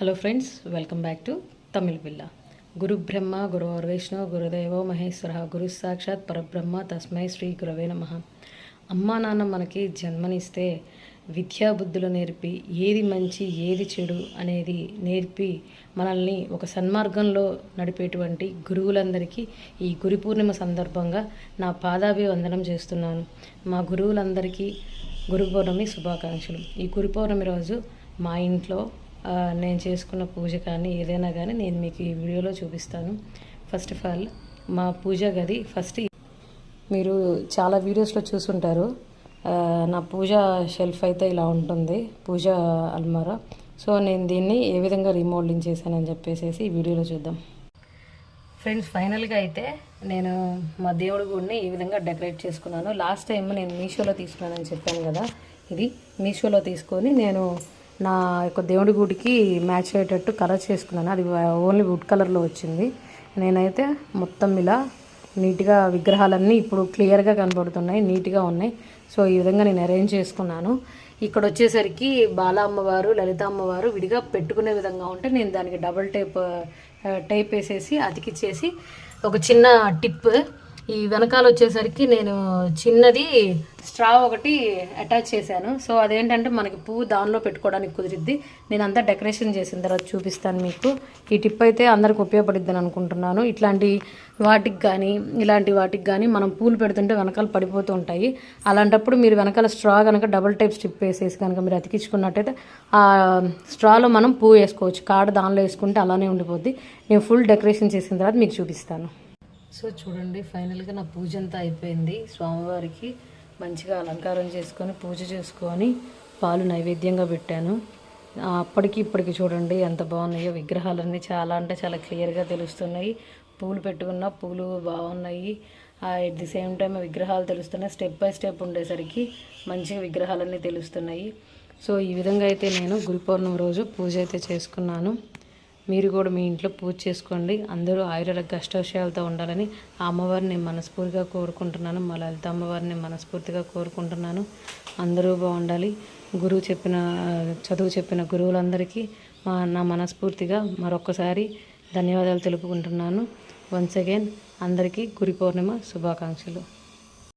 Hello friends, welcome back to Tamil పిల్ల. గురు బ్రహ్మ గురుర్విష్ణు గురుదేవో మహేశ్వర గురు సాక్షాత్ పరబ్రహ్మ తస్మై శ్రీ గురవే నమః. అమ్మా నాన్న మనకి జన్మనిస్తే విద్యాబుద్ధులు నేర్పి ఏది మంచి ఏది చెడు అనేది నేర్పి మనల్ని ఒక సన్మార్గంలో నడిపేటువంటి గురువులందరికీ ఈ గురు పూర్ణిమ సందర్భంగా నా పాదాభివందనం చేస్తున్నాను. మా గురువులందరికీ గురు పౌర్ణమి శుభాకాంక్షలు. ఈ గురు పౌర్ణమి రోజు మా ఇంట్లో నేను చేసుకున్న పూజ కానీ ఏదైనా కానీ నేను మీకు ఈ వీడియోలో చూపిస్తాను. ఫస్ట్ ఆఫ్ ఆల్ మా పూజ గది మీరు చాలా వీడియోస్లో చూసుంటారు. నా పూజ షెల్ఫ్ అయితే ఇలా ఉంటుంది, పూజ అల్మారా. సో నేను దీన్ని ఏ విధంగా రీమోడలింగ్ చేశానని చెప్పేసి ఈ వీడియోలో చూద్దాం. ఫ్రెండ్స్, ఫైనల్గా అయితే నేను మా దేవుడి గుడిని ఈ విధంగా డెకరేట్ చేసుకున్నాను. లాస్ట్ టైం నేను మీషోలో తీసుకున్నానని చెప్పాను కదా, ఇది మీషోలో తీసుకొని నేను నా యొక్క దేవుడి గుడికి మ్యాచ్ అయ్యేటట్టు కలర్ చేసుకున్నాను. అది ఓన్లీ వుడ్ కలర్లో వచ్చింది. నేనైతే మొత్తం ఇలా నీట్గా విగ్రహాలన్నీ ఇప్పుడు క్లియర్గా కనబడుతున్నాయి, నీట్గా ఉన్నాయి. సో ఈ విధంగా నేను అరేంజ్ చేసుకున్నాను. ఇక్కడ వచ్చేసరికి బాలా అమ్మవారు, లలిత అమ్మవారు విడిగా పెట్టుకునే విధంగా ఉంటే నేను దానికి డబుల్ టైప్ వేసేసి అతికిచ్చేసి ఒక చిన్న టిప్, ఈ వెనకాల వచ్చేసరికి నేను చిన్నది స్ట్రా ఒకటి అటాచ్ చేశాను. సో అదేంటంటే మనకి పువ్వు దానిలో పెట్టుకోవడానికి కుదిరిద్ది. నేను అంతా డెకరేషన్ చేసిన తర్వాత చూపిస్తాను మీకు. ఈ టిప్ అయితే అందరికి ఉపయోగపడిద్దని అనుకుంటున్నాను. ఇలాంటి వాటికి కానీ మనం పూలు పెడుతుంటే వెనకాల పడిపోతూ ఉంటాయి. అలాంటప్పుడు మీరు వెనకాల స్ట్రా కనుక డబుల్ టైప్ స్ట్రిప్ వేసేసి కనుక మీరు అతికించుకున్నట్టయితే ఆ స్ట్రాలో మనం పువ్వు వేసుకోవచ్చు. కాడ దానిలో వేసుకుంటే అలానే ఉండిపోద్ది. నేను ఫుల్ డెకరేషన్ చేసిన తర్వాత మీకు చూపిస్తాను. సో చూడండి, ఫైనల్గా నా పూజ అంతా అయిపోయింది. స్వామివారికి మంచిగా అలంకారం చేసుకొని పూజ చేసుకొని పాలు నైవేద్యంగా పెట్టాను. అప్పటికి ఇప్పటికి చూడండి ఎంత బాగున్నాయో విగ్రహాలన్నీ. చాలా అంటే చాలా క్లియర్గా తెలుస్తున్నాయి. పూలు పెట్టుకున్న పూలు బాగున్నాయి. ఎట్ ది సేమ్ టైం విగ్రహాలు తెలుస్తున్నాయి. స్టెప్ బై స్టెప్ ఉండేసరికి మంచిగా విగ్రహాలన్నీ తెలుస్తున్నాయి. సో ఈ విధంగా అయితే నేను గురు పౌర్ణమి రోజు పూజ అయితే చేసుకున్నాను. మీరు కూడా మీ ఇంట్లో పూజ చేసుకోండి. అందరూ ఆయురాలకు అష్టవిషయాలతో ఉండాలని ఆ అమ్మవారిని మనస్ఫూర్తిగా కోరుకుంటున్నాను. మా లలిత అమ్మవారిని మనస్ఫూర్తిగా కోరుకుంటున్నాను. అందరూ బాగుండాలి. చదువు చెప్పిన గురువులందరికీ నా మనస్ఫూర్తిగా మరొకసారి ధన్యవాదాలు తెలుపుకుంటున్నాను. వన్స్ అగైన్ అందరికీ గురు పౌర్ణిమ శుభాకాంక్షలు.